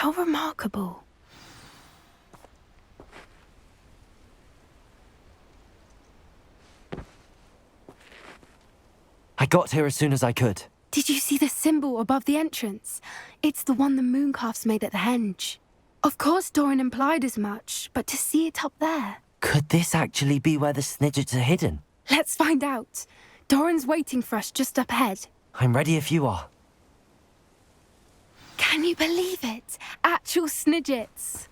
How remarkable. I got here as soon as I could. Did you see the symbol above the entrance? It's the one the mooncalfs made at the henge. Of course Doran implied as much, but to see it up there... Could this actually be where the Snidgets are hidden? Let's find out. Doran's waiting for us just up ahead. I'm ready if you are. Can you believe it? Actual Snidgets.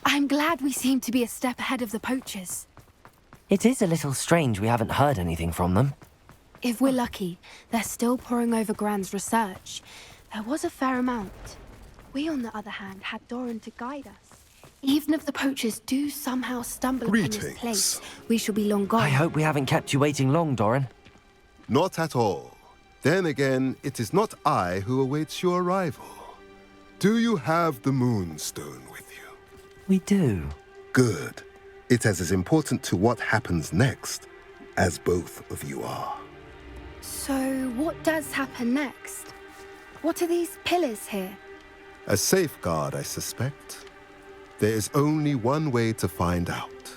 I'm glad we seem to be a step ahead of the poachers. It is a little strange we haven't heard anything from them. If we're lucky, they're still poring over Gran's research. There was a fair amount. We, on the other hand, had Doran to guide us. Even if the poachers do somehow stumble upon this place, we shall be long gone. I hope we haven't kept you waiting long, Doran. Not at all. Then again, it is not I who awaits your arrival. Do you have the Moonstone with you? We do. Good. It is as important to what happens next as both of you are. So, what does happen next? What are these pillars here? A safeguard, I suspect. There is only one way to find out.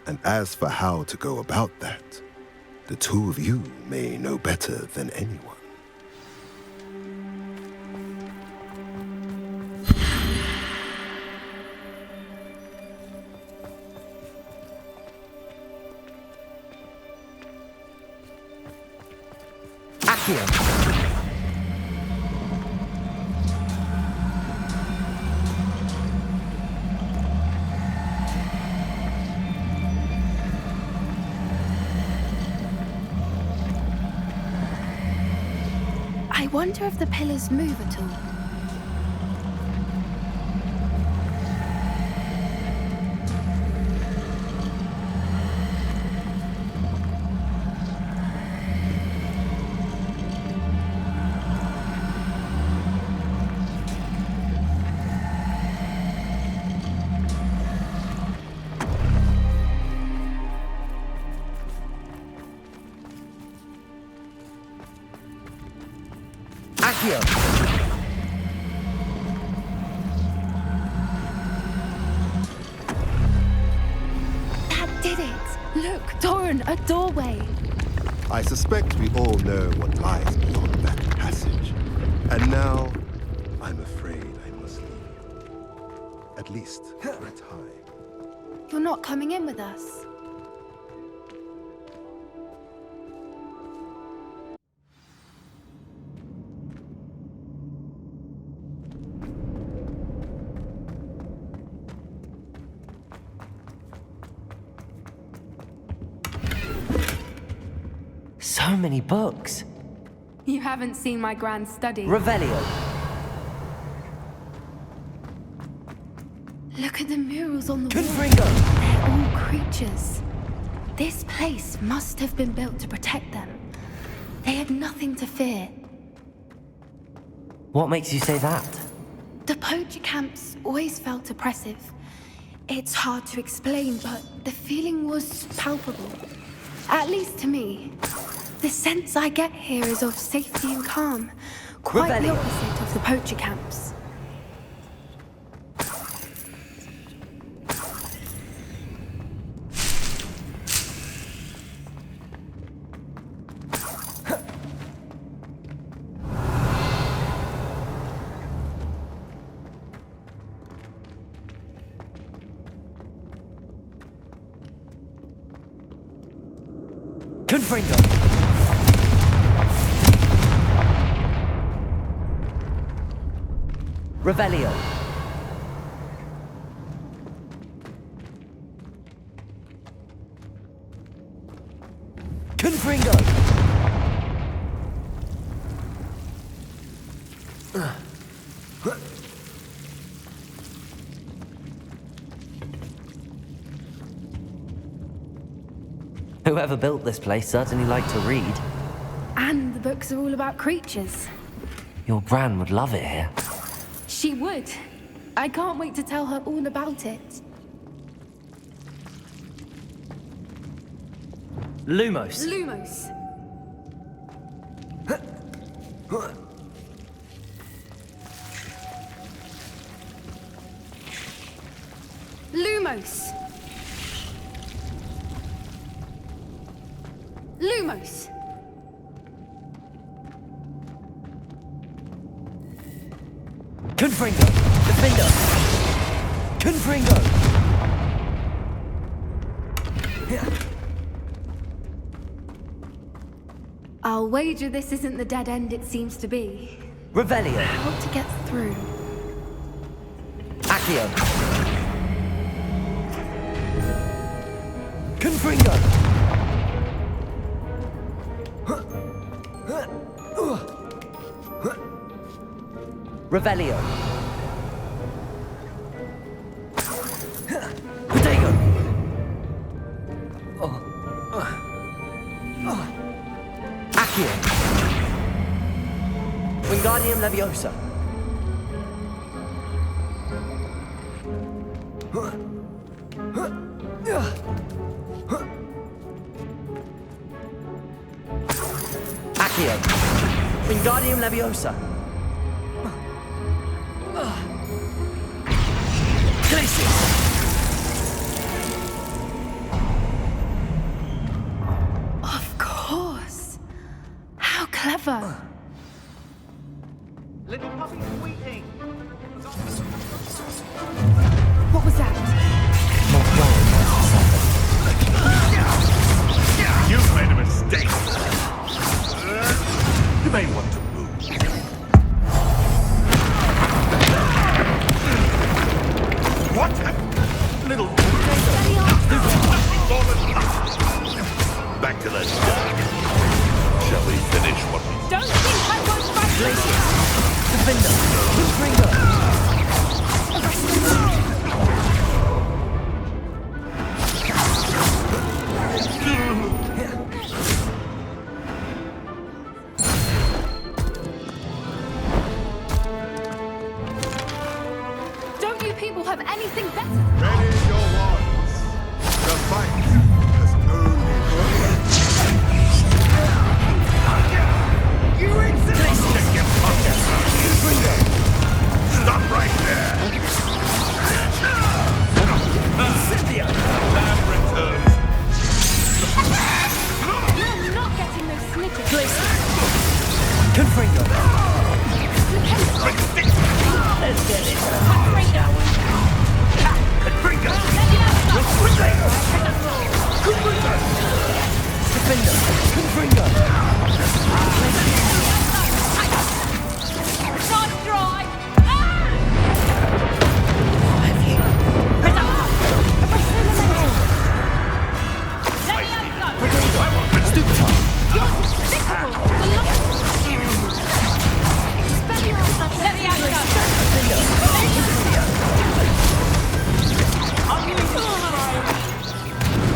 And as for how to go about that, the two of you may know better than anyone. I wonder if the pillars move at all. That did it! Look, Doran, a doorway! I suspect we all know what lies beyond that passage. And now, I'm afraid I must leave you. At least for a time. You're not coming in with us. So many books. You haven't seen my grand study. Revelio. Look at the murals on the wall. Confringo. They're all creatures. This place must have been built to protect them. They had nothing to fear. What makes you say that? The poacher camps always felt oppressive. It's hard to explain, but the feeling was palpable. At least to me. The sense I get here is of safety and calm. Quite the opposite of the poacher camps. Confringo. Revelio. Confringo. Whoever built this place certainly liked to read. And the books are all about creatures. Your Gran would love it here. She would. I can't wait to tell her all about it. Lumos. Lumos. Lumos! Lumos! Confringo! Defender! Confringo! I'll wager this isn't the dead end it seems to be. Revelio! How to get through? Accio! Confringo! Revelio! Protego! Accio! Wingardium Leviosa! Accio! Wingardium Leviosa! Glacius! Of course! How clever! Little puppy's weeping. What was that? You've made a mistake. You may want to move. What? Little... Back to the dark. Shall we finish what we... Don't think I won't fight you! Defender! Confringo! Don't you people have anything better? Ready your wands. The fight has only begun. Stop right there! Cynthia! Lamb returns. You're not getting those snitches. Glacius! Confringo! Let's get it! Confringo! Defender! Confringo! Not dry!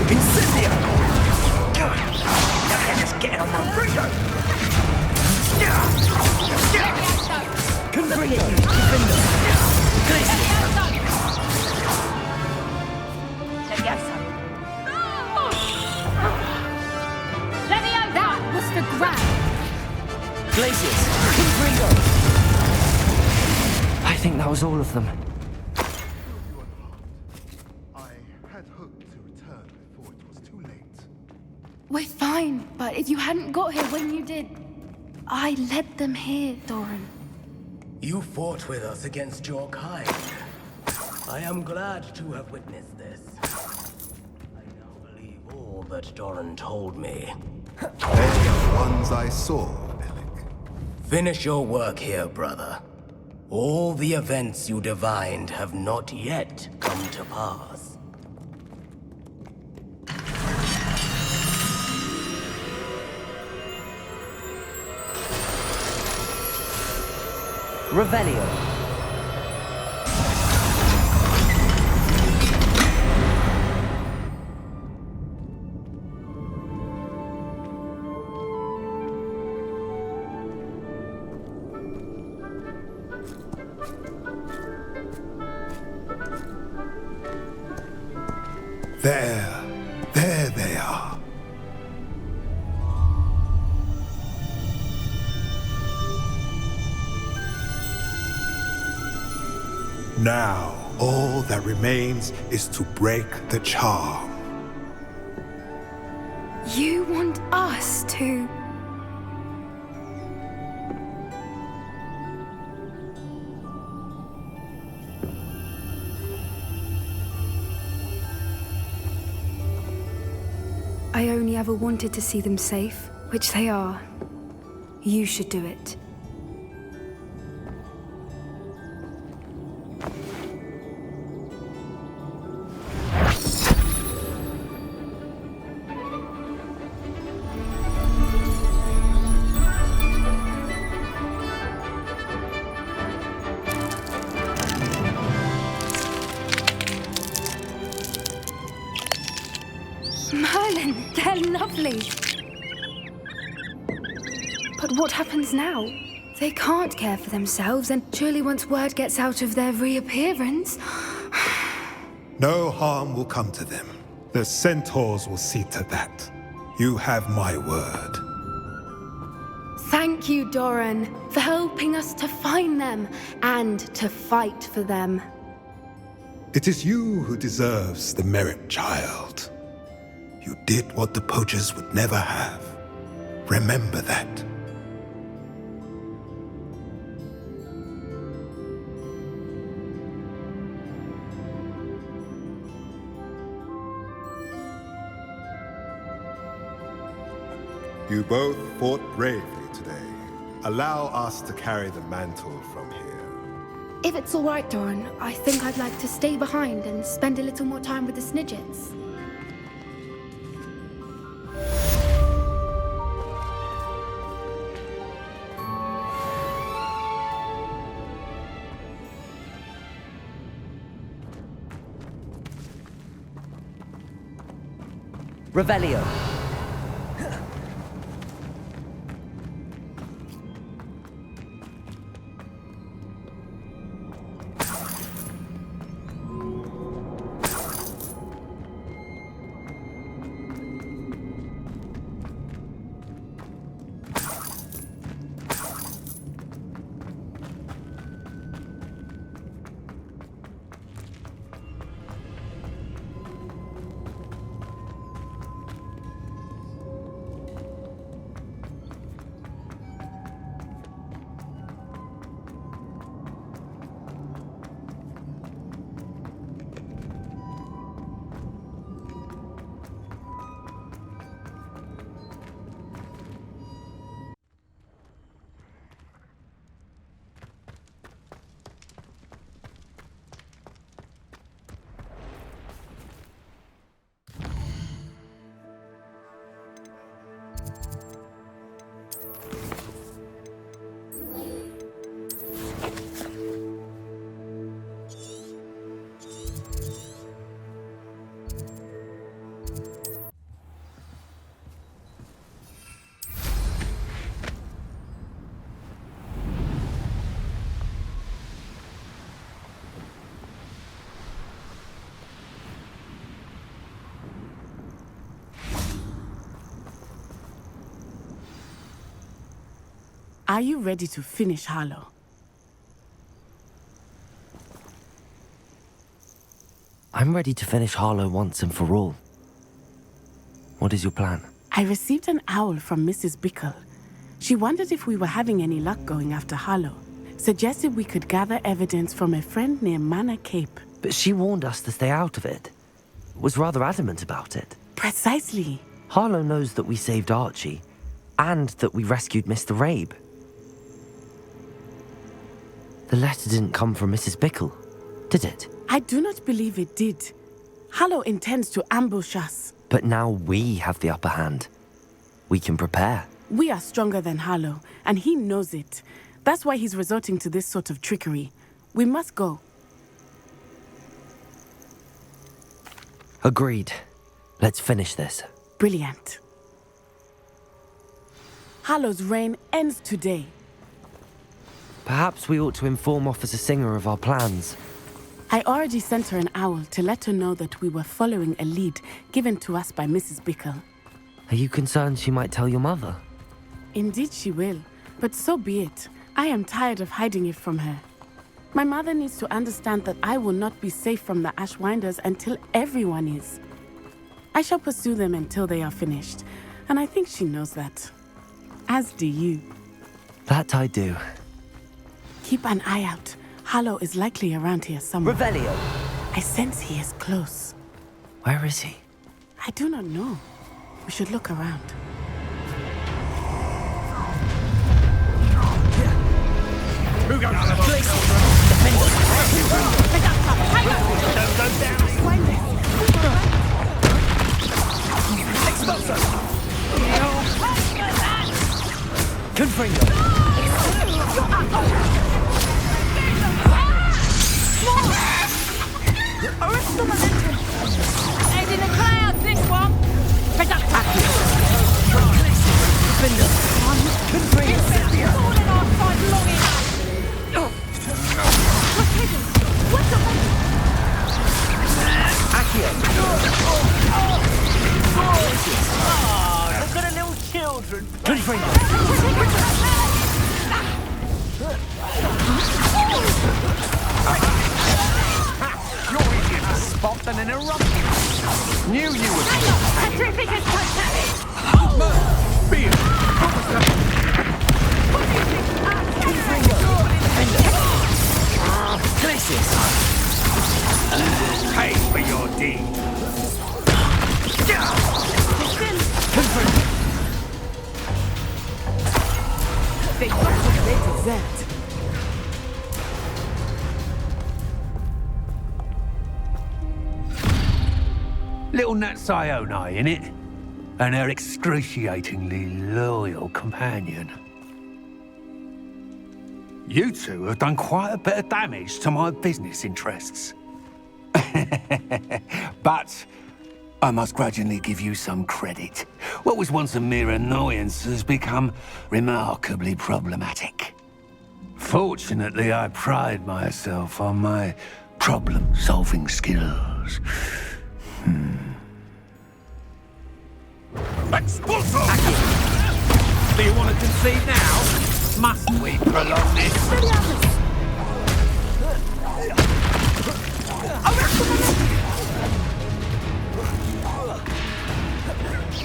Incendia! Just get on my freedom! Confringo! Defender! Glacius! That was for grab! Glacius! Confringo! I think that was all of them. I had hoped to return before it was too late. We're fine, but if you hadn't got here when you did, I led them here, Doran. You fought with us against your kind. I am glad to have witnessed this. I now believe all that Doran told me. They are ones I saw, Alec. Finish your work here, brother. All the events you divined have not yet come to pass. Revelio! There they are. Now, All that remains is to break the charm. You want us to... I only ever wanted to see them safe, which they are. You should do it. Merlin, they're lovely. But what happens now? They can't care for themselves, and surely once word gets out of their reappearance... No harm will come to them. The centaurs will see to that. You have my word. Thank you, Doran, for helping us to find them and to fight for them. It is you who deserves the merit, child. You did what the poachers would never have. Remember that. You both fought bravely today. Allow us to carry the mantle from here. If it's all right, Doran, I think I'd like to stay behind and spend a little more time with the Snidgets. Revelio. Are you ready to finish Harlow? I'm ready to finish Harlow once and for all. What is your plan? I received an owl from Mrs. Bickle. She wondered if we were having any luck going after Harlow. Suggested we could gather evidence from a friend near Manor Cape. But she warned us to stay out of it. Was rather adamant about it. Precisely. Harlow knows that we saved Archie, and that we rescued Mr. Rabe. The letter didn't come from Mrs. Bickle, did it? I do not believe it did. Harlow intends to ambush us. But now we have the upper hand. We can prepare. We are stronger than Harlow, and he knows it. That's why he's resorting to this sort of trickery. We must go. Agreed. Let's finish this. Brilliant. Harlow's reign ends today. Perhaps we ought to inform Officer Singer of our plans. I already sent her an owl to let her know that we were following a lead given to us by Mrs. Bickle. Are you concerned she might tell your mother? Indeed she will, but so be it. I am tired of hiding it from her. My mother needs to understand that I will not be safe from the Ashwinders until everyone is. I shall pursue them until they are finished, and I think she knows that. As do you. That I do. Keep an eye out. Harlow is likely around here somewhere. Revelio. I sense he is close. Where is he? I do not know. We should look around. Who goes to the Place it. Don't go down. Expulso. Confringo. Arrest the momentum. Head in the clouds, this one. Productive. Defender. Confringo. All in our side long enough. What's hidden? What's the Accio. Oh, look at the little children. Confringo. You're easier to spot than an eruption. Knew you would. Petrificus Titanic! Beer. Confringo. Defender. Glacius. Pay for your deed. Confringo. They got what they deserved. Little Natsai Onai, innit? And her excruciatingly loyal companion. You two have done quite a bit of damage to my business interests. But I must grudgingly give you some credit. What was once a mere annoyance has become remarkably problematic. Fortunately, I pride myself on my problem-solving skills. Expulso! Do you want to concede now? Must we prolong this?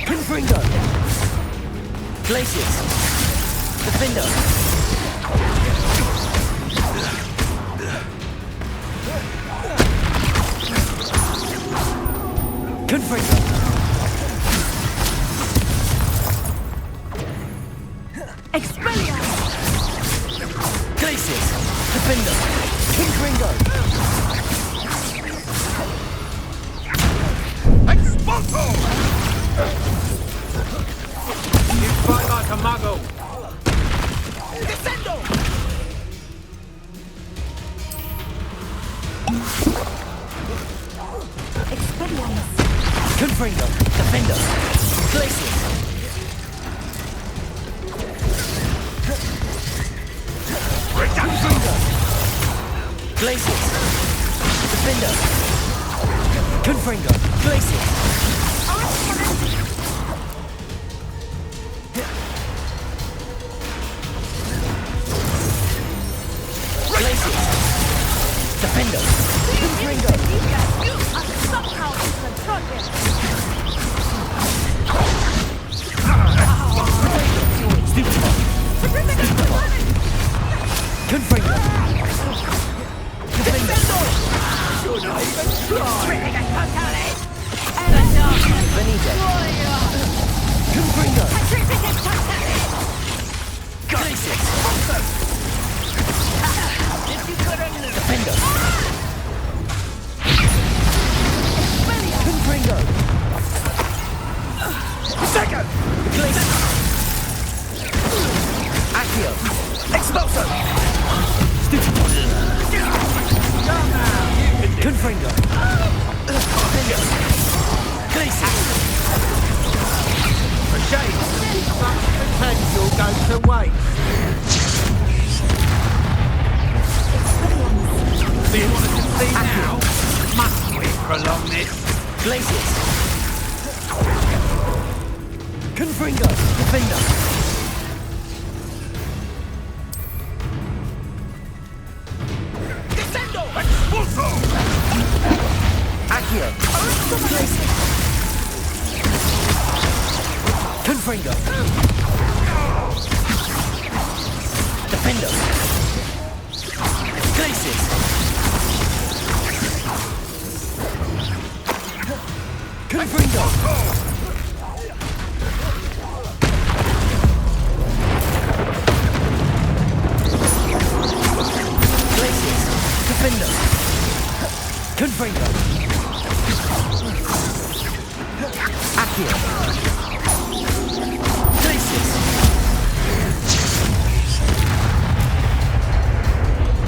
Confringo. Glacius. Defender. Confringo. Expelliarmus! Glacius. Defender. Confringo. Expulso! You fight like a muggle. Descendo! Expelliarmus! Confringo. Defender. Glacius. Confringo. Glacius. Defender. Confringo. Glacius. Glacius. Defender. Confringo. You are somehow in control here. Stupid. Confringo. Defender. Should I even try? Benito. Confringo. Glacius. Defender. Confringo. Second! Glacius. Accio. Expulso. Stupid. Confringo. Defender. Glacius. A shame. Such potential goes to waste. Do you want to concede now? Must we prolong this? Glacius. Confringo. Defender. Confringo! Defender! Glacius! Confringo! Glacius! Defender! Confringo! Accio! Glacius!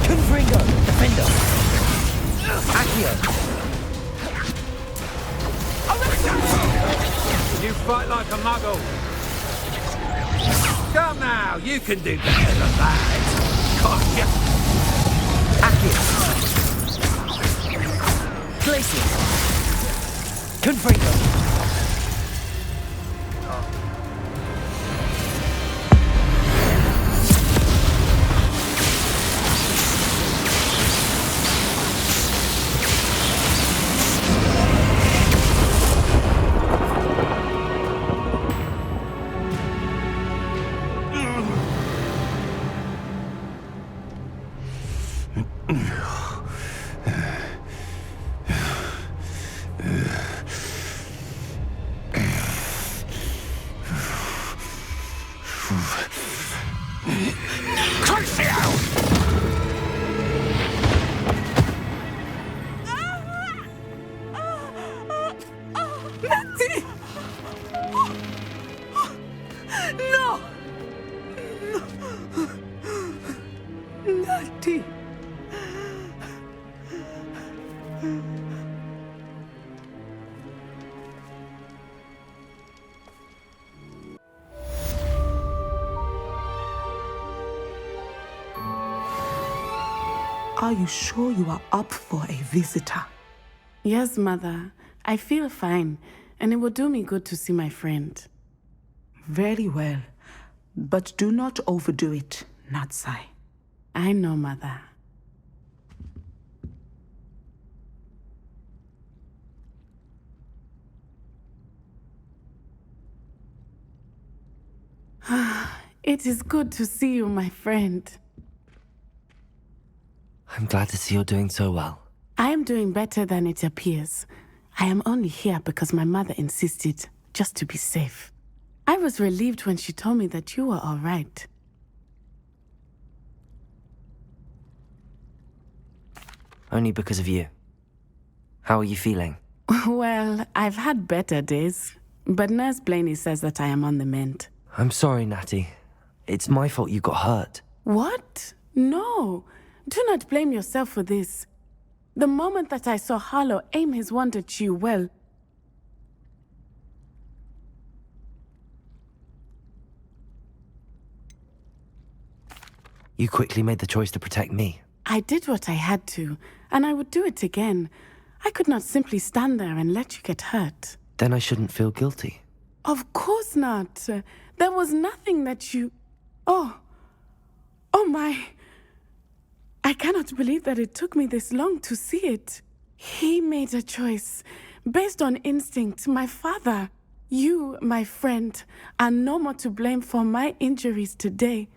Confringo! Defender! Accio! You fight like a muggle. Come now, you can do better than that. Gotcha. Accio! Glacius! Confringo! No! Natty! Are you sure you are up for a visitor? Yes, Mother. I feel fine, and it will do me good to see my friend. Very well. But do not overdo it, Natsai. I know, Mother. It is good to see you, my friend. I'm glad to see you're doing so well. I am doing better than it appears. I am only here because my mother insisted, just to be safe. I was relieved when she told me that you were all right. Only because of you. How are you feeling? Well, I've had better days, but Nurse Blaney says that I am on the mend. I'm sorry, Natty. It's my fault you got hurt. What? No. Do not blame yourself for this. The moment that I saw Harlow aim his wand at you, well... You quickly made the choice to protect me. I did what I had to, and I would do it again. I could not simply stand there and let you get hurt. Then I shouldn't feel guilty. Of course not. There was nothing that you... Oh my... I cannot believe that it took me this long to see it. He made a choice, based on instinct, my father. You, my friend, are no more to blame for my injuries today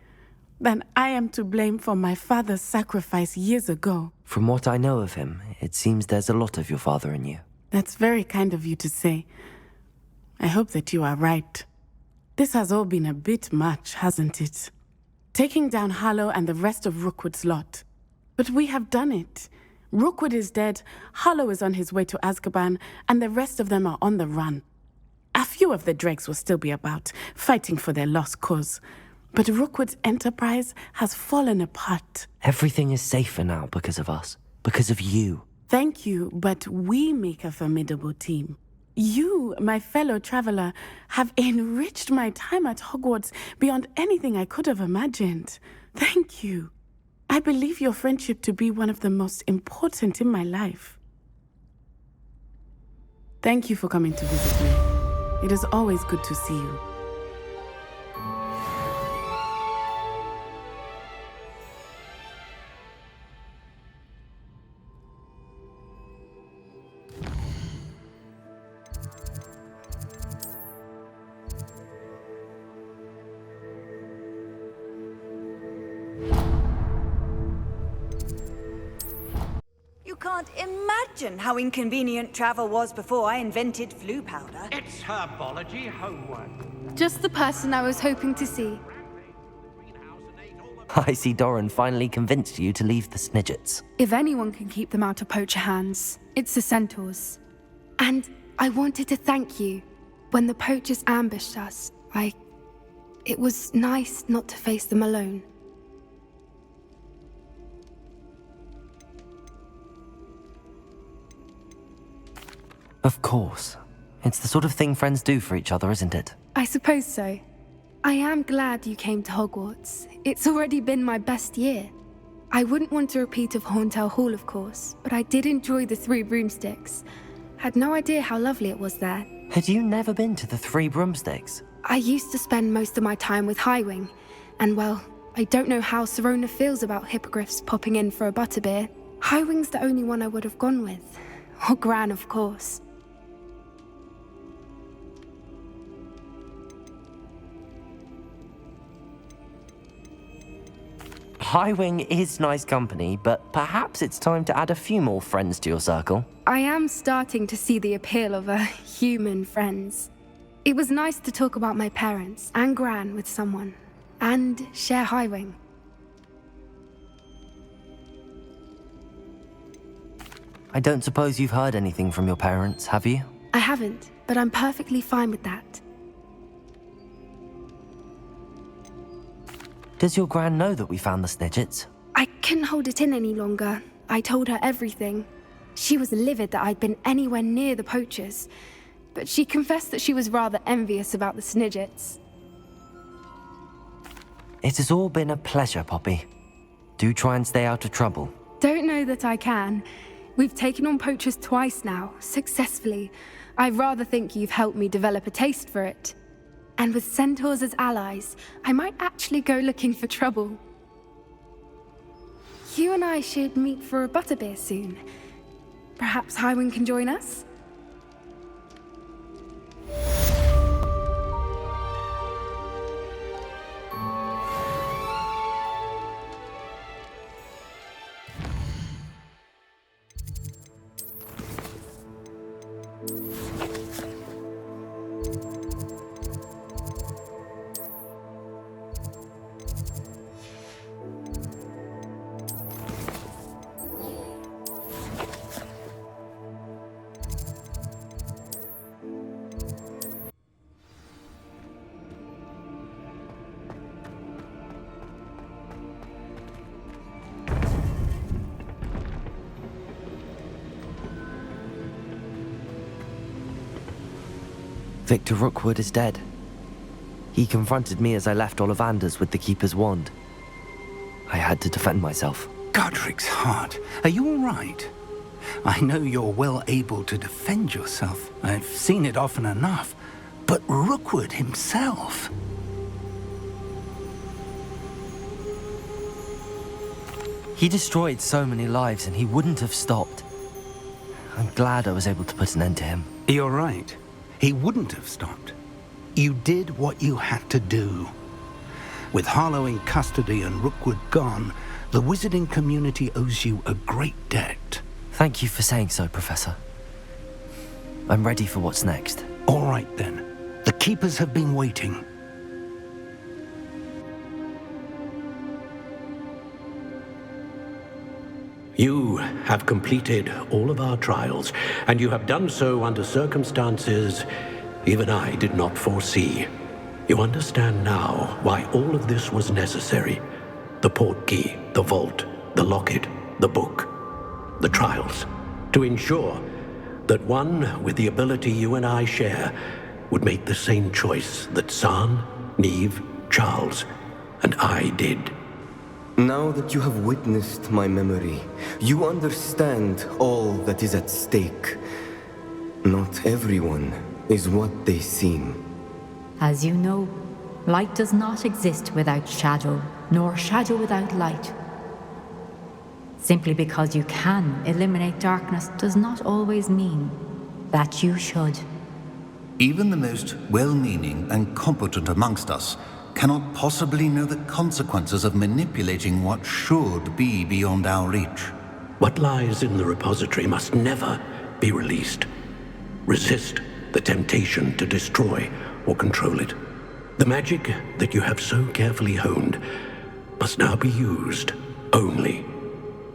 than I am to blame for my father's sacrifice years ago. From what I know of him, it seems there's a lot of your father in you. That's very kind of you to say. I hope that you are right. This has all been a bit much, hasn't it? Taking down Harlow and the rest of Rookwood's lot. But we have done it. Rookwood is dead, Harlow is on his way to Azkaban, and the rest of them are on the run. A few of the dregs will still be about, fighting for their lost cause. But Rookwood's enterprise has fallen apart. Everything is safer now because of us. Because of you. Thank you, but we make a formidable team. You, my fellow traveler, have enriched my time at Hogwarts beyond anything I could have imagined. Thank you. I believe your friendship to be one of the most important in my life. Thank you for coming to visit me. It is always good to see you. can't imagine how inconvenient travel was before I invented flu powder. It's herbology homework. Just the person I was hoping to see. I see Doran finally convinced you to leave the Snidgets. If anyone can keep them out of poacher hands, it's the centaurs. And I wanted to thank you. When the poachers ambushed us, it was nice not to face them alone. Of course. It's the sort of thing friends do for each other, isn't it? I suppose so. I am glad you came to Hogwarts. It's already been my best year. I wouldn't want a repeat of Hauntel Hall, of course, but I did enjoy the Three Broomsticks. Had no idea how lovely it was there. Had you never been to the Three Broomsticks? I used to spend most of my time with Highwing, and well, I don't know how Serona feels about hippogriffs popping in for a butterbeer. Highwing's the only one I would have gone with. Or Gran, of course. Highwing is nice company, but perhaps it's time to add a few more friends to your circle. I am starting to see the appeal of human friends. It was nice to talk about my parents and Gran with someone, and share Highwing. I don't suppose you've heard anything from your parents, have you? I haven't, but I'm perfectly fine with that. Does your Gran know that we found the Snidgets? I couldn't hold it in any longer. I told her everything. She was livid that I'd been anywhere near the poachers, but she confessed that she was rather envious about the Snidgets. It has all been a pleasure, Poppy. Do try and stay out of trouble. Don't know that I can. We've taken on poachers twice now, successfully. I rather think you've helped me develop a taste for it. And with centaurs as allies, I might actually go looking for trouble. You and I should meet for a butterbeer soon. Perhaps Highwing can join us? Victor Rookwood is dead. He confronted me as I left Ollivanders with the Keeper's wand. I had to defend myself. Godric's heart. Are you all right? I know you're well able to defend yourself. I've seen it often enough. But Rookwood himself... He destroyed so many lives and he wouldn't have stopped. I'm glad I was able to put an end to him. You're right. He wouldn't have stopped. You did what you had to do. With Harlow in custody and Rookwood gone, the wizarding community owes you a great debt. Thank you for saying so, Professor. I'm ready for what's next. All right, then. The Keepers have been waiting. You have completed all of our trials, and you have done so under circumstances even I did not foresee. You understand now why all of this was necessary. The portkey, the vault, the locket, the book, the trials. To ensure that one with the ability you and I share would make the same choice that San, Neve, Charles, and I did. Now that you have witnessed my memory, you understand all that is at stake. Not everyone is what they seem. As you know, light does not exist without shadow, nor shadow without light. Simply because you can eliminate darkness does not always mean that you should. Even the most well-meaning and competent amongst us cannot possibly know the consequences of manipulating what should be beyond our reach. What lies in the repository must never be released. Resist the temptation to destroy or control it. The magic that you have so carefully honed must now be used only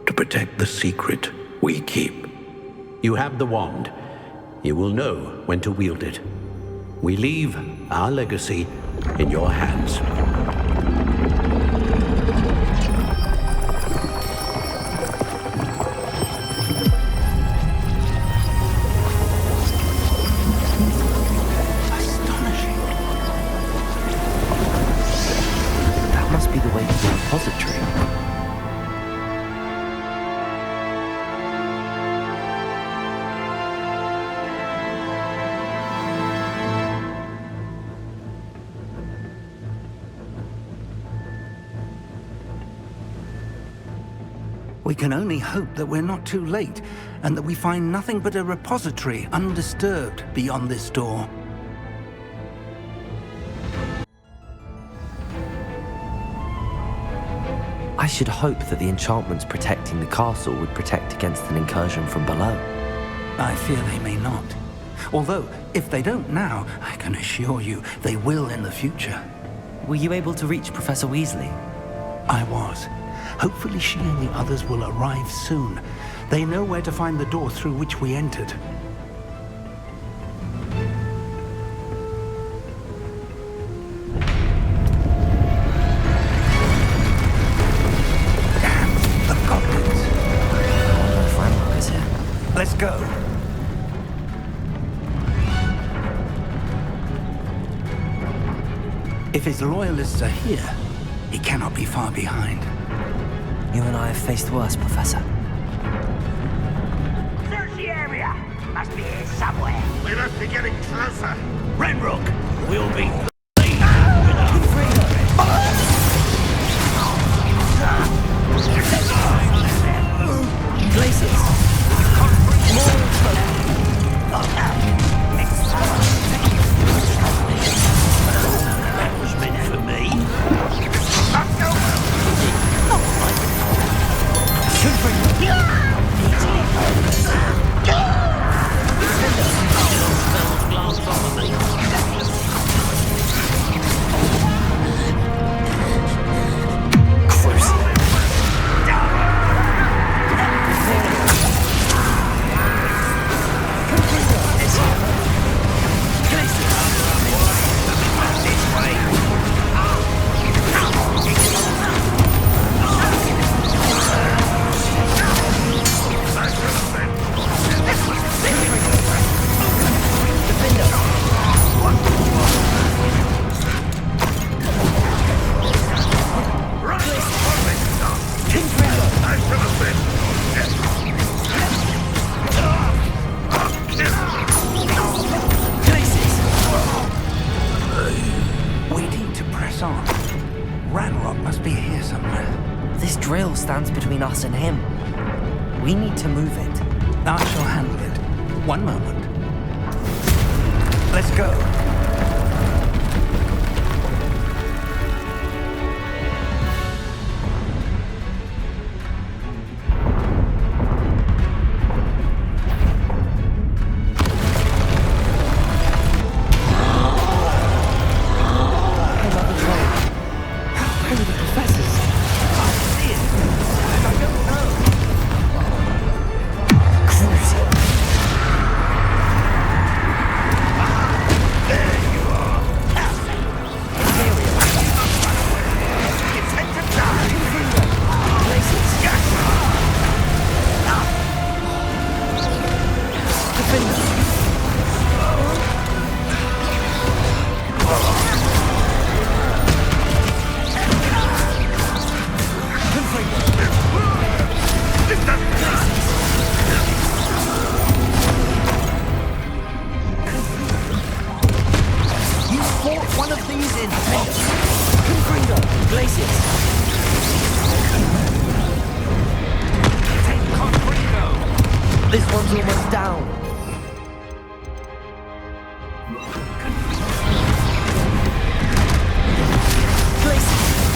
to protect the secret we keep. You have the wand. You will know when to wield it. We leave our legacy in your hands. Be the way to the repository. We can only hope that we're not too late, and that we find nothing but a repository undisturbed beyond this door. I should hope that the enchantments protecting the castle would protect against an incursion from below. I fear they may not. Although, if they don't now, I can assure you they will in the future. Were you able to reach Professor Weasley? I was. Hopefully she and the others will arrive soon. They know where to find the door through which we entered. Let's go. If his loyalists are here, he cannot be far behind. You and I have faced worse, Professor. Search the area! Must be here somewhere. We must be getting closer. Ranrok will be Ranrok must be here somewhere. This drill stands between us and him. We need to move it. I shall handle it. One moment. Let's go. This one's almost down.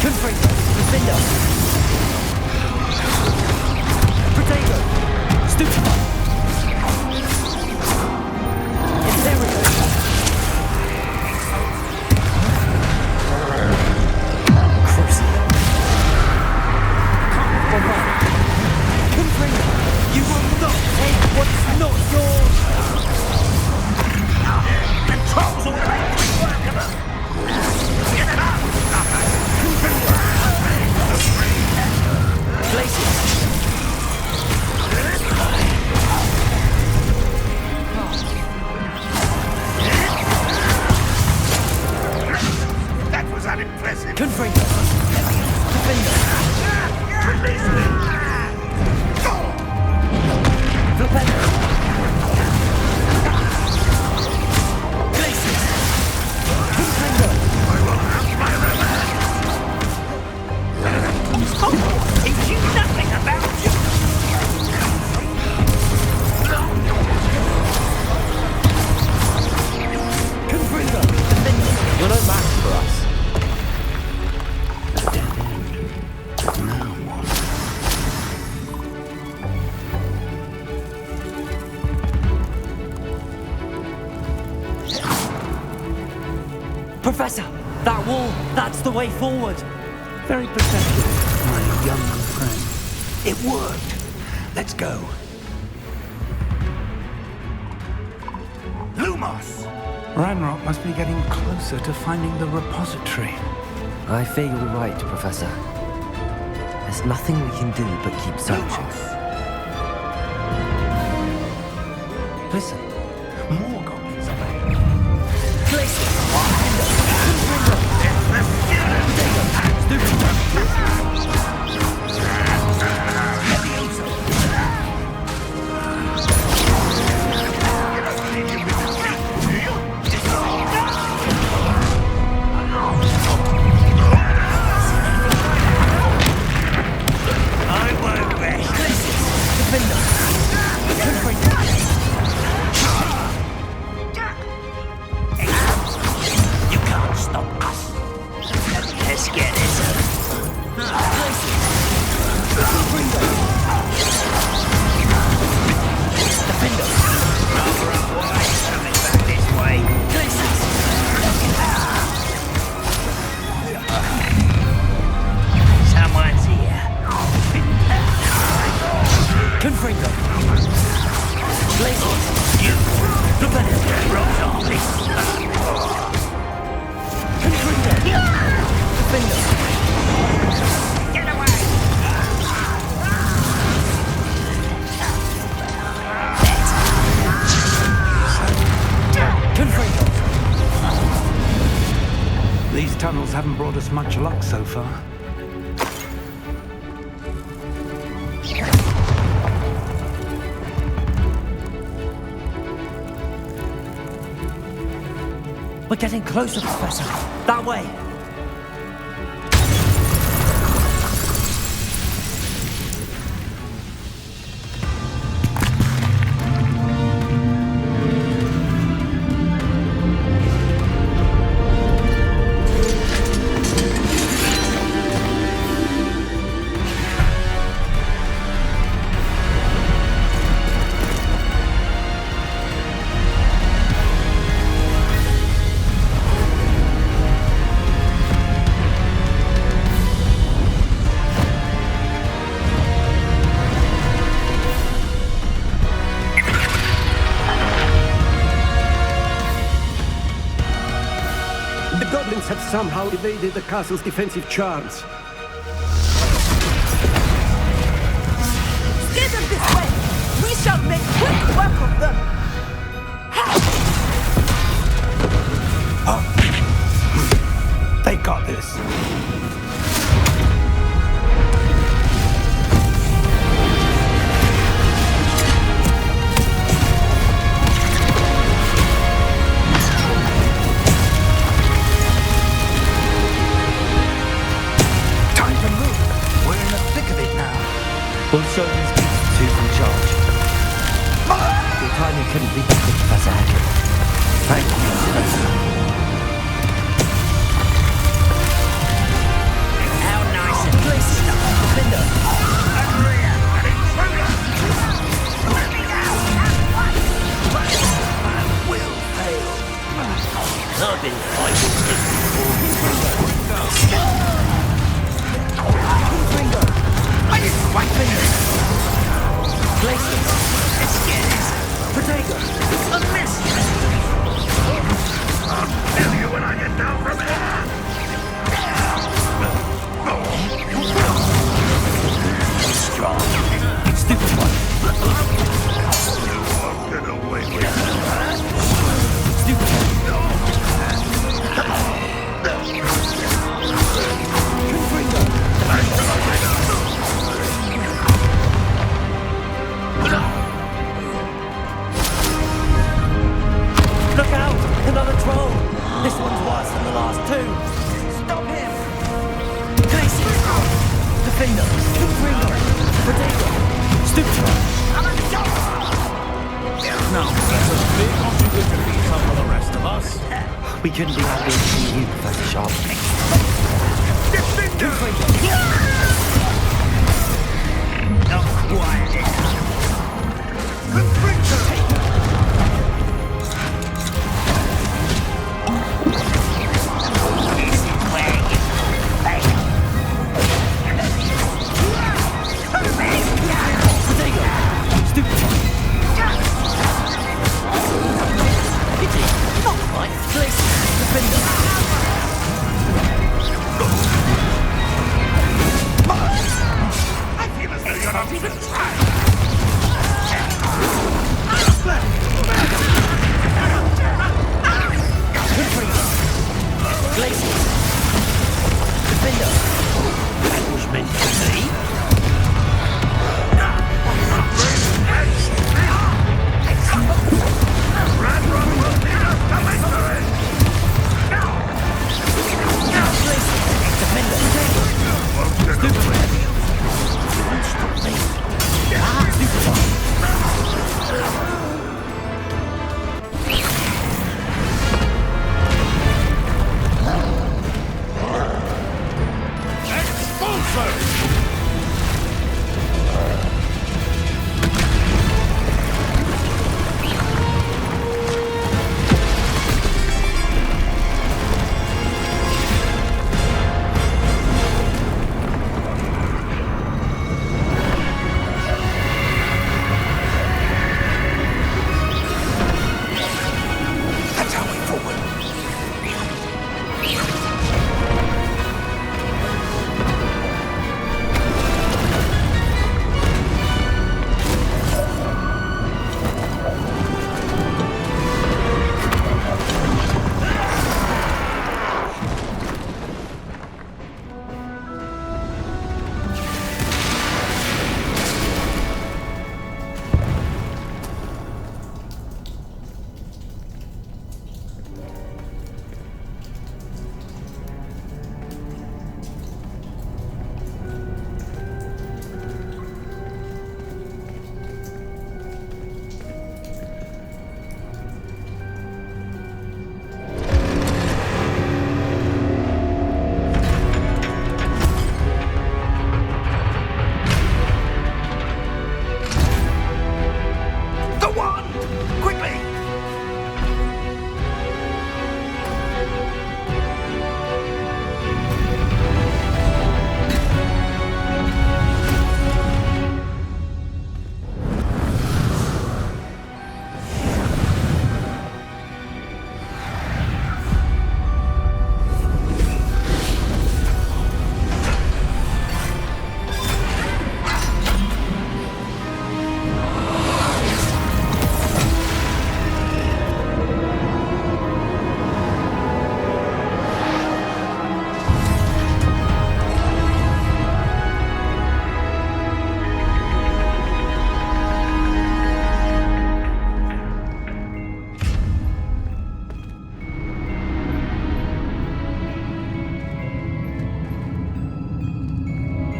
Confringo, Defender. Protego. Professor! That wall, that's the way forward! Very perceptive, my young friend. It worked. Let's go. Lumos! Ranrok must be getting closer to finding the repository. I fear you're right, Professor. There's nothing we can do but keep searching. Listen, more goblins are there. These tunnels haven't brought us much luck so far. We're getting closer, Professor. That way. Have somehow evaded the castle's defensive charms. Steer them this way! We shall make quick work of them! They got this. We'll show these beasts who's in charge. Your timing couldn't be better, Professor Hackett. Thank you, Professor. How nice and please stop the window. Let me go! I will fail. I've been fighting this before. I didn't quite finish. Places. Let's get it. Potato. A mess. I'll tell you when I get down from here. Strong. Stupid one. Get away with it. Stupid one. Look out! Another troll! This one's worse than the last two! Stop him! Casey! Defender! Ringo! Potato! Stupid one! Now, that's a big contribution for the rest of us. We couldn't be happier to see you, Professor Sharp. Not quiet. not even try! Glaciers! Defender! That was meant to be! Ranrok will lead us to victory! Glaciers! Defender! Stupid! Don't stop me! Stupid!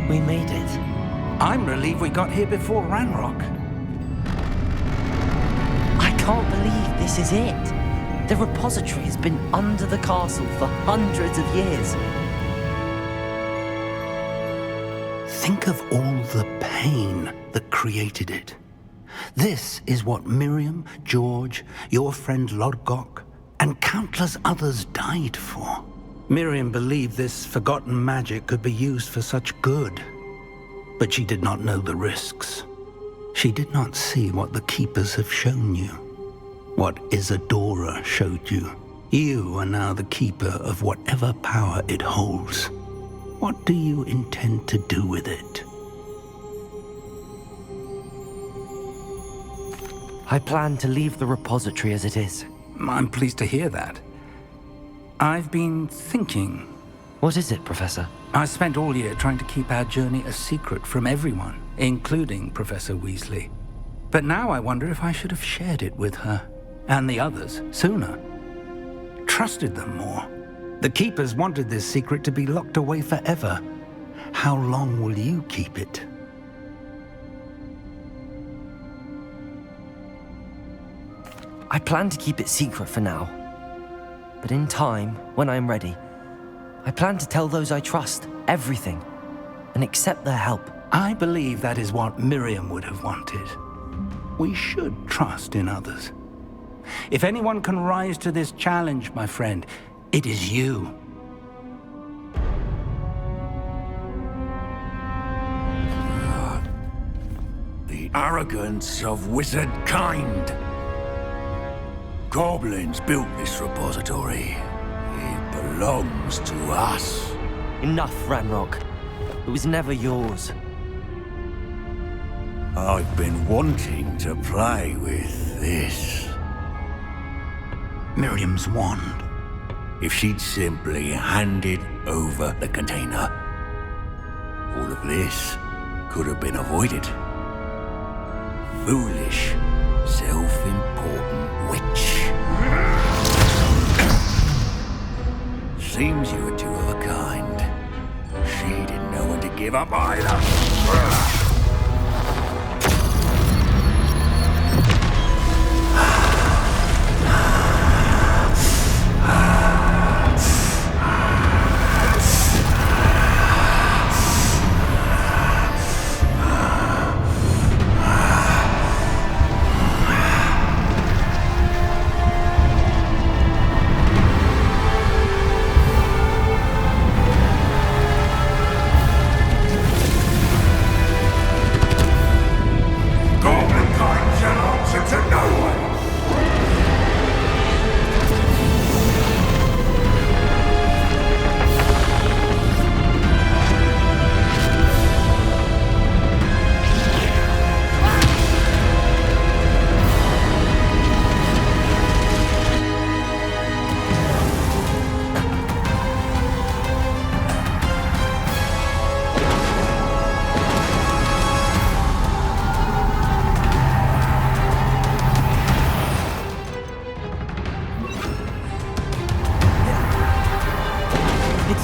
We made it. I'm relieved we got here before Ranrok. I can't believe this is it. The repository has been under the castle for hundreds of years. Think of all the pain that created it. This is what Miriam, George, your friend Lodgok, and countless others died for. Miriam believed this forgotten magic could be used for such good, but she did not know the risks. She did not see what the Keepers have shown you, what Isadora showed you. You are now the Keeper of whatever power it holds. What do you intend to do with it? I plan to leave the repository as it is. I'm pleased to hear that. I've been thinking. What is it, Professor? I spent all year trying to keep our journey a secret from everyone, including Professor Weasley. But now I wonder if I should have shared it with her, and the others, sooner. Trusted them more. The Keepers wanted this secret to be locked away forever. How long will you keep it? I plan to keep it secret for now. But in time, when I'm ready, I plan to tell those I trust everything and accept their help. I believe that is what Miriam would have wanted. We should trust in others. If anyone can rise to this challenge, my friend, it is you. The arrogance of wizard kind. Goblins built this repository. It belongs to us. Enough, Ranrok. It was never yours. I've been wanting to play with this. Miriam's wand. If she'd simply handed over the container, all of this could have been avoided. Foolish, self-important witch. Seems you were two of a kind. She didn't know when to give up either.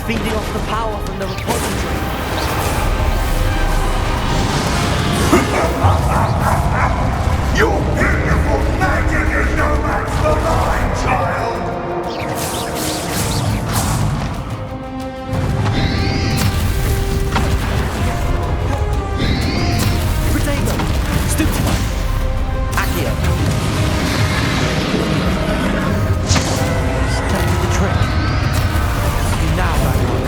Feeding off the power from the repository. Your beautiful magic is no match for mine, child! Potato! Stupid! Accio! Step to the trick. Now, Ranrok.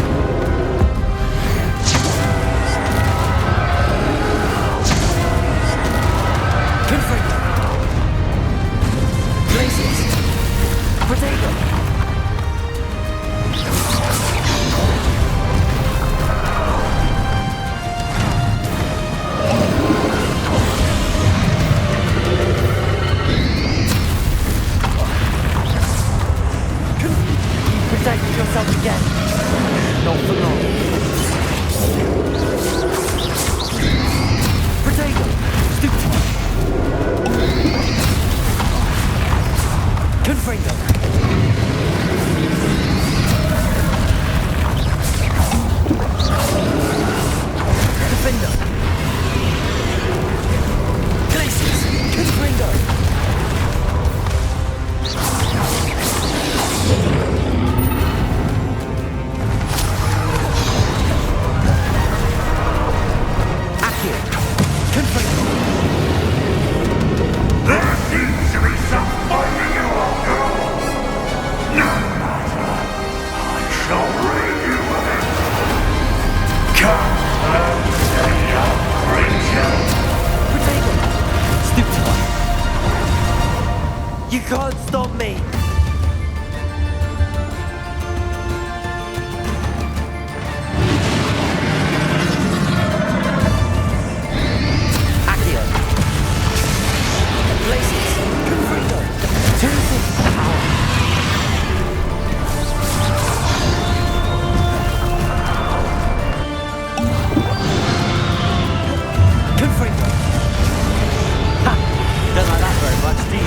Confringo. Glaciers. Potato. Protect yourself again. Not for long. Potato! Stupid! Confringo! Defender! Glaciers! Confringo! There seems to be some fighting you after all. No matter. I shall rid you of it. Come and stay up, creature. Potato! Stupid one. You can't stop me. Don't like that very much, do you?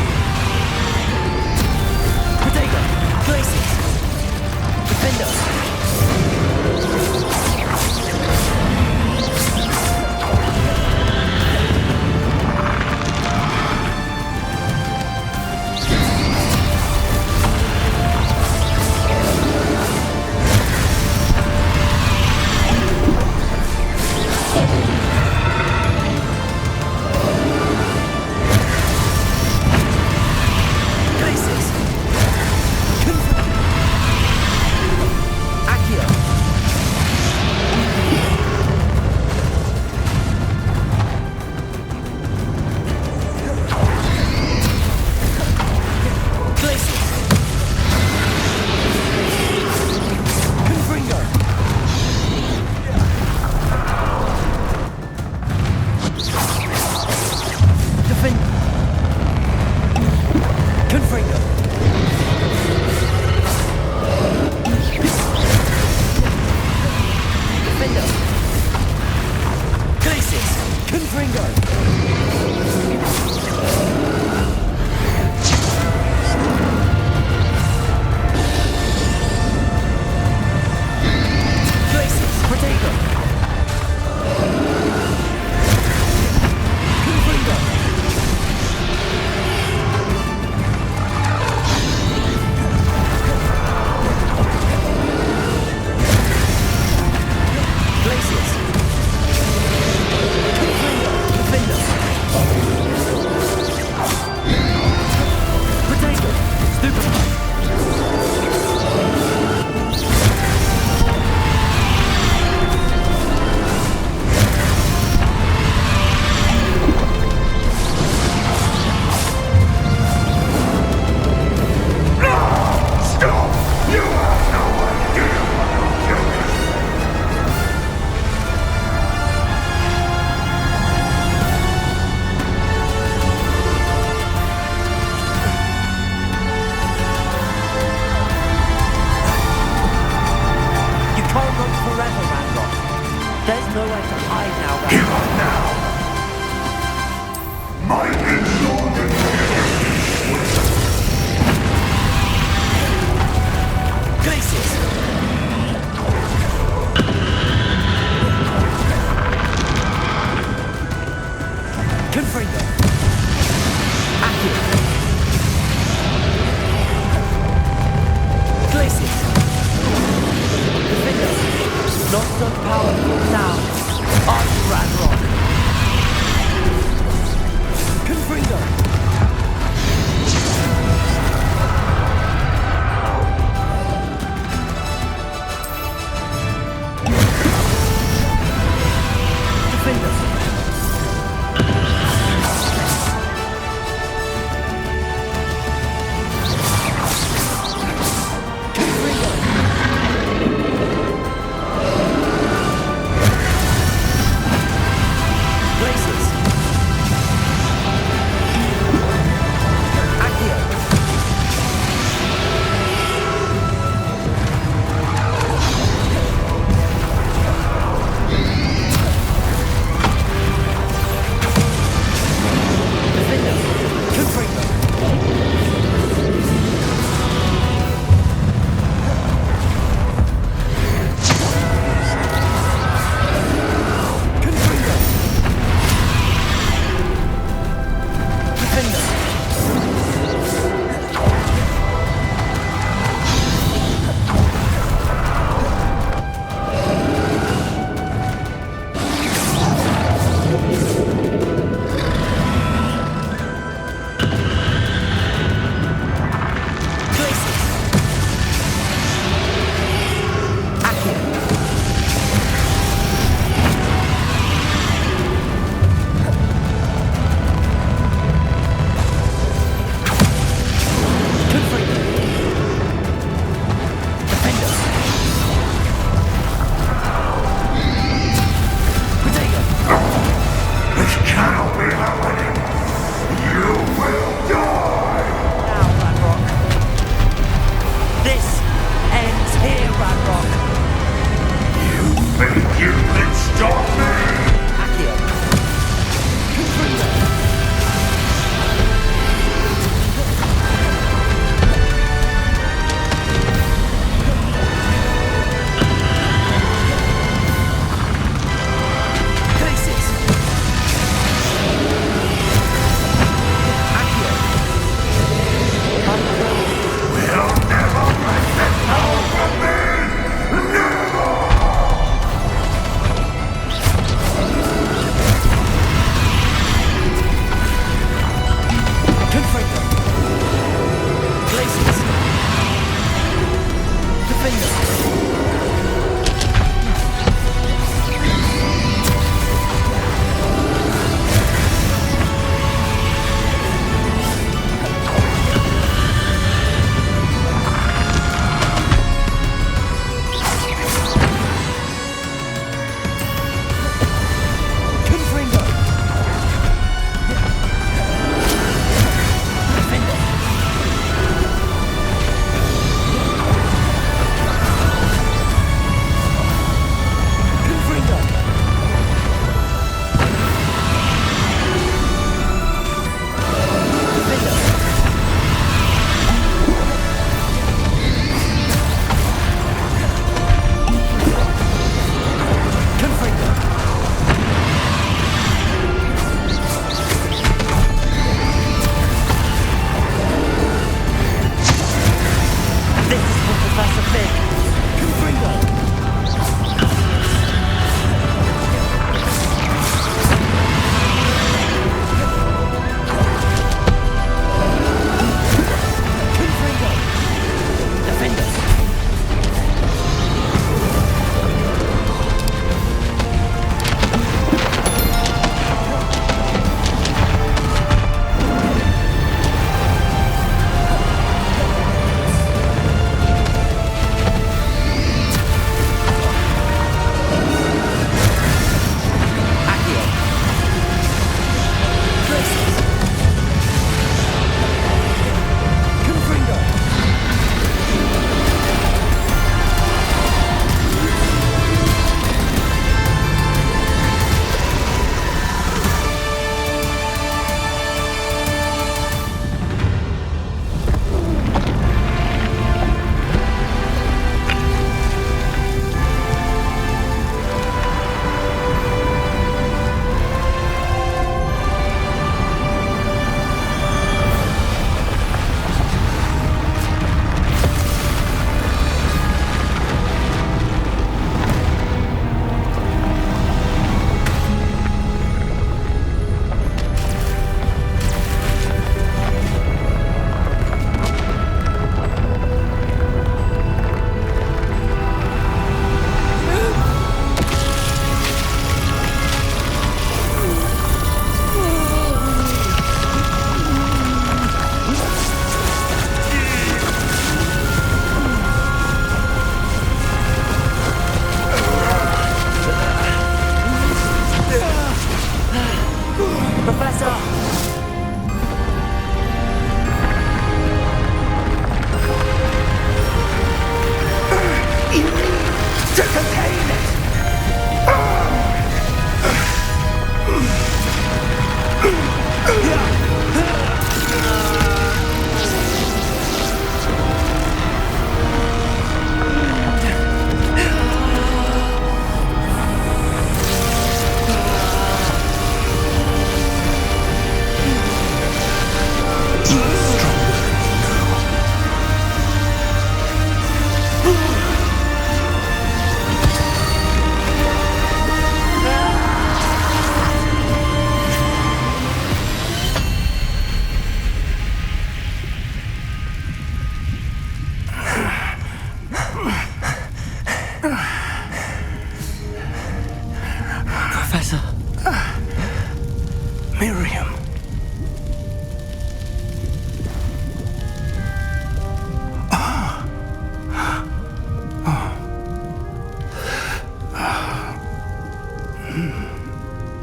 Miriam.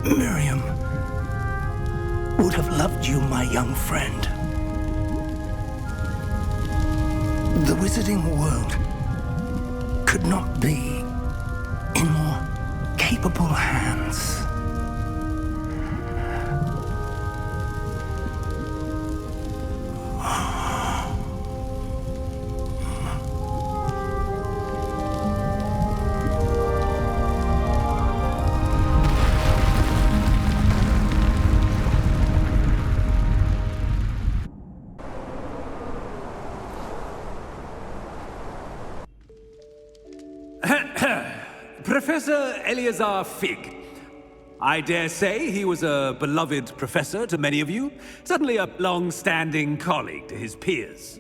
Miriam would have loved you, my young friend. The wizarding world could not be in more capable hands. Professor Eleazar Fig. I dare say he was a beloved professor to many of you, suddenly a long-standing colleague to his peers.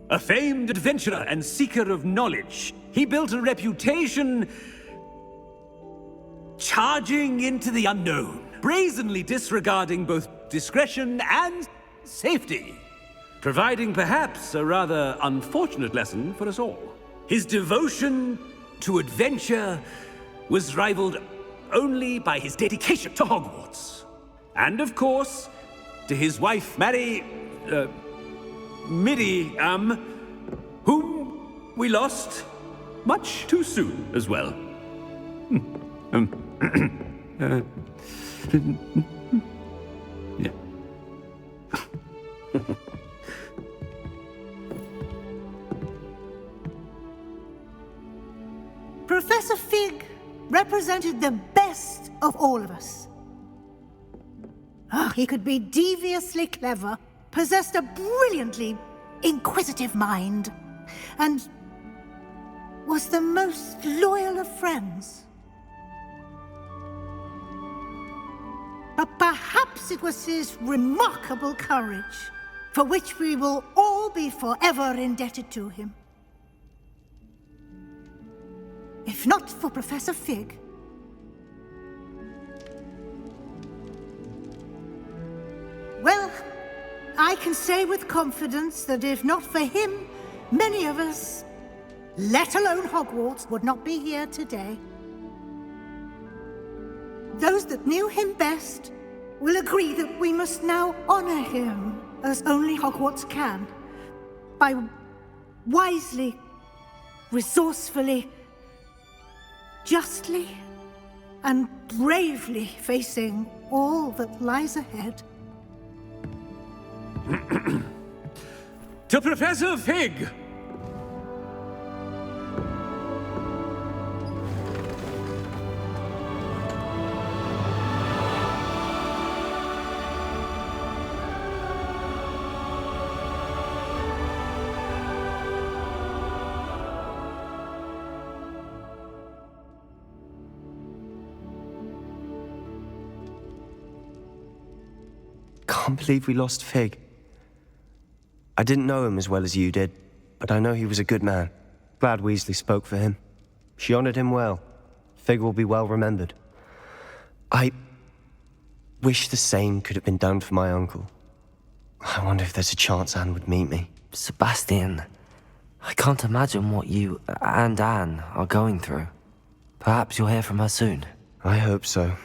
A famed adventurer and seeker of knowledge, he built a reputation charging into the unknown, brazenly disregarding both discretion and safety, providing perhaps a rather unfortunate lesson for us all. His devotion to adventure was rivaled only by his dedication to Hogwarts. And of course, to his wife, Miriam, whom we lost much too soon as well. Yeah. Professor Fig represented the best of all of us. He could be deviously clever, possessed a brilliantly inquisitive mind, and was the most loyal of friends. But perhaps it was his remarkable courage, for which we will all be forever indebted to him. If not for Professor Fig, well, I can say with confidence that if not for him, many of us, let alone Hogwarts, would not be here today. Those that knew him best will agree that we must now honor him as only Hogwarts can, by wisely, resourcefully, justly and bravely facing all that lies ahead. To Professor Fig! Can't believe we lost Fig. I didn't know him as well as you did, but I know he was a good man. Glad Weasley spoke for him. She honored him well. Fig will be well remembered. I wish the same could have been done for my uncle. I wonder if there's a chance Anne would meet me. Sebastian, I can't imagine what you and Anne are going through. Perhaps you'll hear from her soon. I hope so.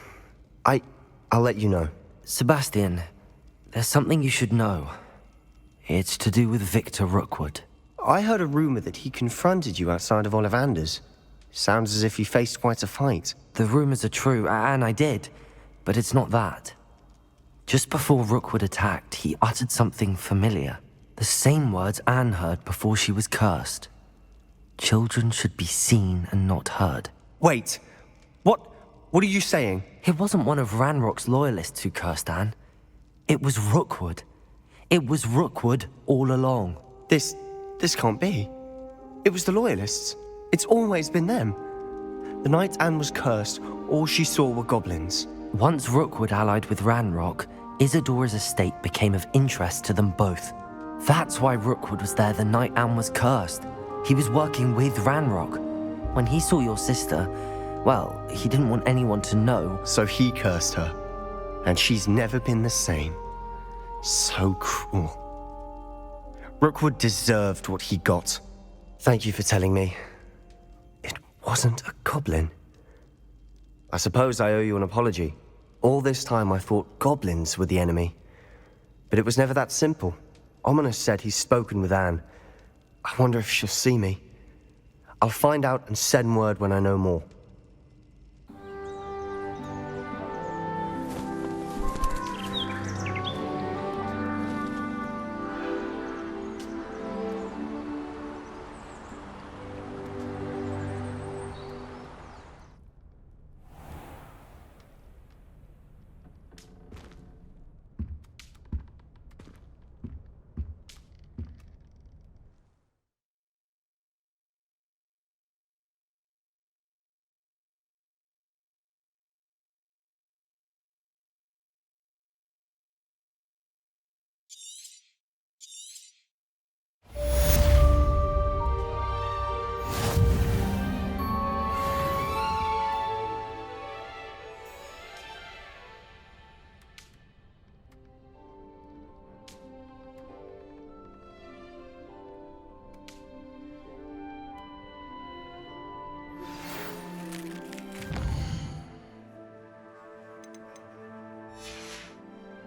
I'll let you know. Sebastian, there's something you should know. It's to do with Victor Rookwood. I heard a rumor that he confronted you outside of Ollivander's. Sounds as if he faced quite a fight. The rumors are true, and I did, but it's not that. Just before Rookwood attacked, he uttered something familiar. The same words Anne heard before she was cursed. Children should be seen and not heard. Wait, what are you saying? It wasn't one of Ranrock's loyalists who cursed Anne. It was Rookwood. It was Rookwood all along. This can't be. It was the Loyalists. It's always been them. The night Anne was cursed, all she saw were goblins. Once Rookwood allied with Ranrock, Isadora's estate became of interest to them both. That's why Rookwood was there the night Anne was cursed. He was working with Ranrock. When he saw your sister, well, he didn't want anyone to know. So he cursed her. And she's never been the same. So cruel. Rookwood deserved what he got. Thank you for telling me. It wasn't a goblin. I suppose I owe you an apology. All this time I thought goblins were the enemy. But it was never that simple. Ominous said he's spoken with Anne. I wonder if she'll see me. I'll find out and send word when I know more.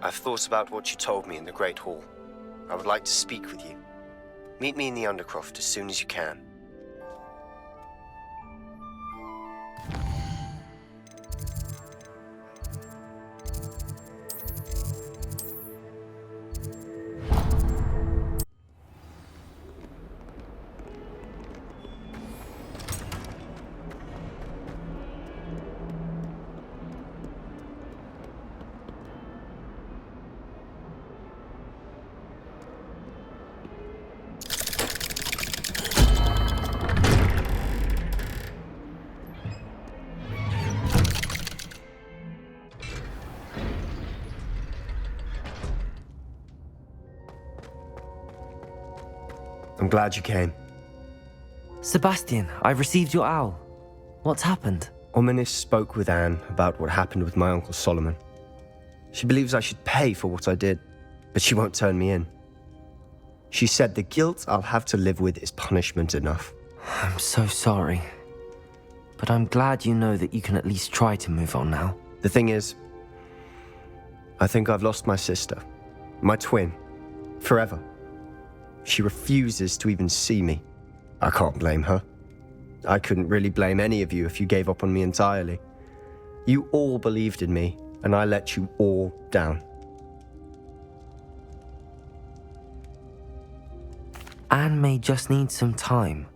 I've thought about what you told me in the Great Hall. I would like to speak with you. Meet me in the Undercroft as soon as you can. I'm glad you came. Sebastian, I've received your owl. What's happened? Ominous spoke with Anne about what happened with my Uncle Solomon. She believes I should pay for what I did, but she won't turn me in. She said the guilt I'll have to live with is punishment enough. I'm so sorry. But I'm glad you know that you can at least try to move on now. The thing is, I think I've lost my sister, my twin, forever. She refuses to even see me. I can't blame her. I couldn't really blame any of you if you gave up on me entirely. You all believed in me, and I let you all down. Anne may just need some time.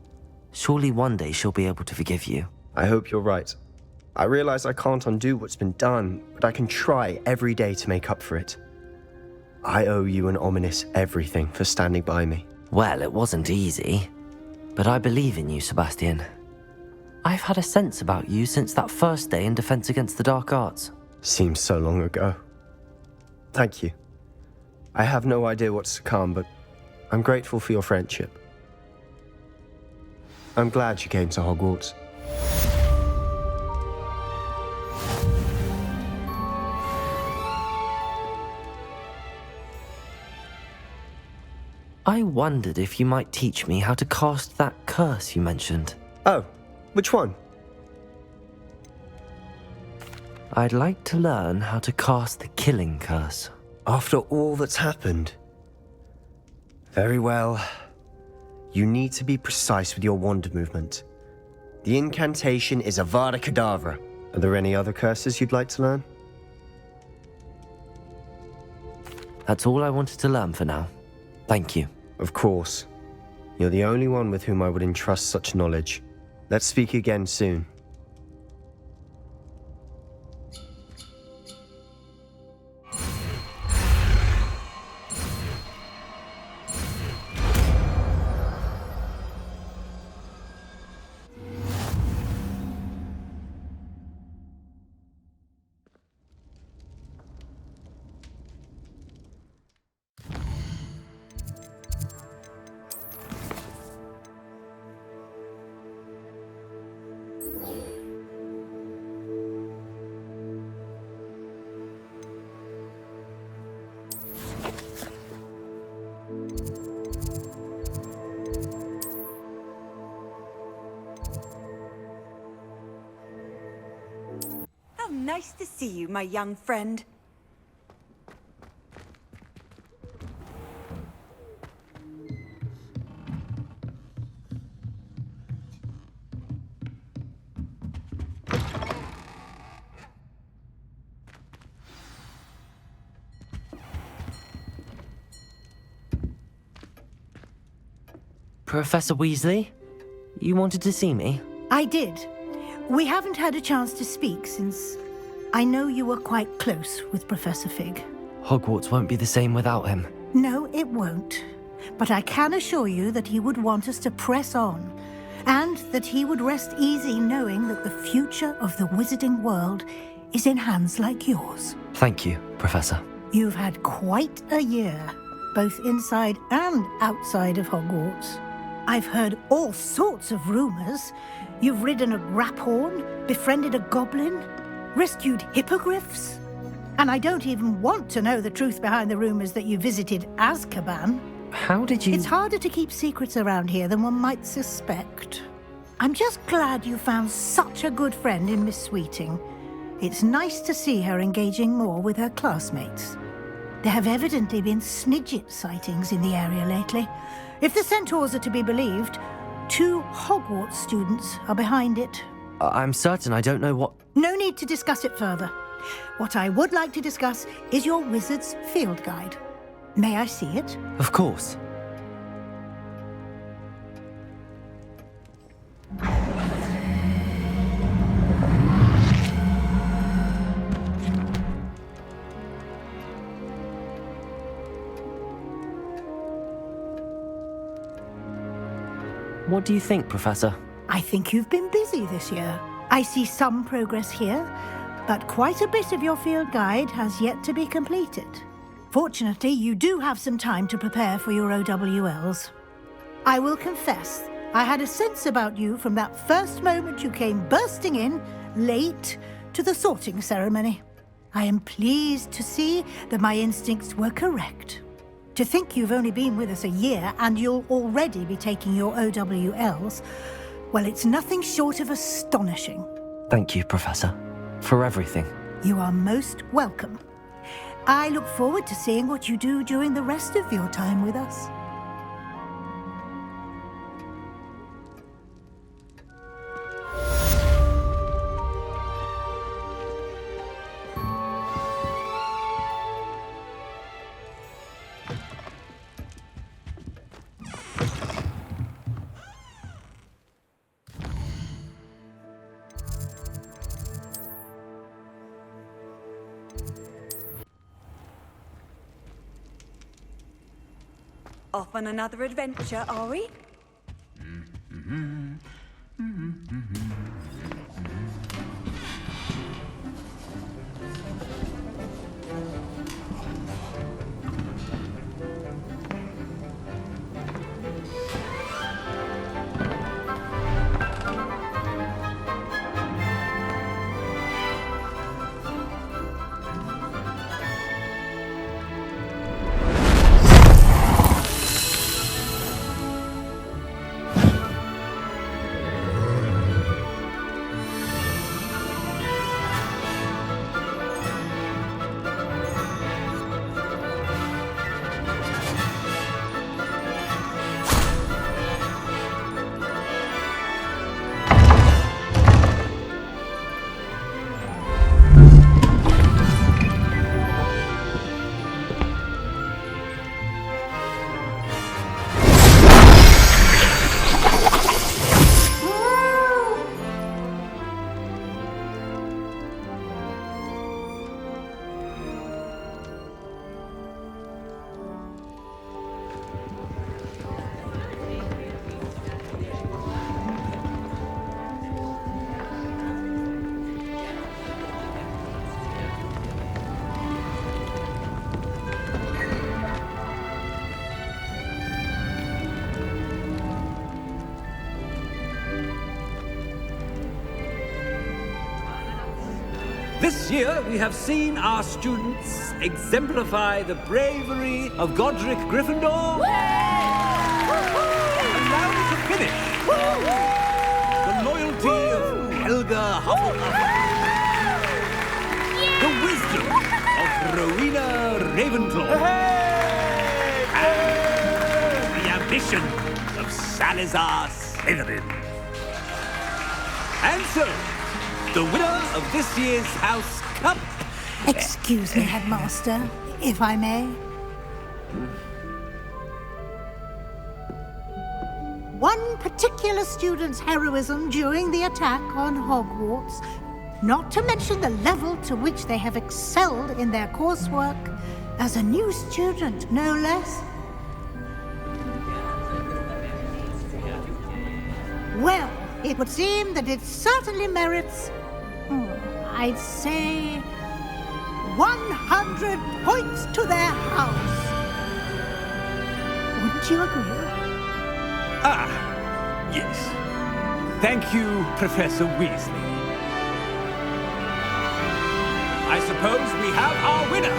Surely one day she'll be able to forgive you. I hope you're right. I realize I can't undo what's been done, but I can try every day to make up for it. I owe you and Ominous everything for standing by me. Well, it wasn't easy. But I believe in you, Sebastian. I've had a sense about you since that first day in Defense Against the Dark Arts. Seems so long ago. Thank you. I have no idea what's to come, but I'm grateful for your friendship. I'm glad you came to Hogwarts. I wondered if you might teach me how to cast that curse you mentioned. Oh, which one? I'd like to learn how to cast the killing curse. After all that's happened? Very well. You need to be precise with your wand movement. The incantation is Avada Kedavra. Are there any other curses you'd like to learn? That's all I wanted to learn for now. Thank you. Of course. You're the only one with whom I would entrust such knowledge. Let's speak again soon. see you, my young friend. Professor Weasley, you wanted to see me? I did. We haven't had a chance to speak since I know you were quite close with Professor Fig. Hogwarts won't be the same without him. No, it won't. But I can assure you that he would want us to press on, and that he would rest easy knowing that the future of the wizarding world is in hands like yours. Thank you, Professor. You've had quite a year, both inside and outside of Hogwarts. I've heard all sorts of rumors. You've ridden a graphorn, befriended a goblin, rescued hippogriffs. And I don't even want to know the truth behind the rumors that you visited Azkaban. How did you... It's harder to keep secrets around here than one might suspect. I'm just glad you found such a good friend in Miss Sweeting. It's nice to see her engaging more with her classmates. There have evidently been Snidget sightings in the area lately. If the centaurs are to be believed, 2 Hogwarts students are behind it. I'm certain I don't know what... No need to discuss it further. What I would like to discuss is your wizard's field guide. May I see it? Of course. What do you think, Professor? I think you've been busy this year. I see some progress here, but quite a bit of your field guide has yet to be completed. Fortunately, you do have some time to prepare for your OWLs. I will confess, I had a sense about you from that first moment you came bursting in, late, to the sorting ceremony. I am pleased to see that my instincts were correct. To think you've only been with us a year and you'll already be taking your OWLs, well, it's nothing short of astonishing. Thank you, Professor, for everything. You are most welcome. I look forward to seeing what you do during the rest of your time with us. Off on another adventure, are we? This year, we have seen our students exemplify the bravery of Godric Gryffindor. And now to finish, the loyalty of Helga Hufflepuff. Ravenclaw. And the ambition of Salazar Slytherin. And so, the winner of this year's House Cup... Excuse me, Headmaster, if I may. One particular student's heroism during the attack on Hogwarts, not to mention the level to which they have excelled in their coursework, as a new student, no less. Well, it would seem that it certainly merits, I'd say, 100 points to their house. Wouldn't you agree? Ah, yes. Thank you, Professor Weasley. I suppose we have our winner.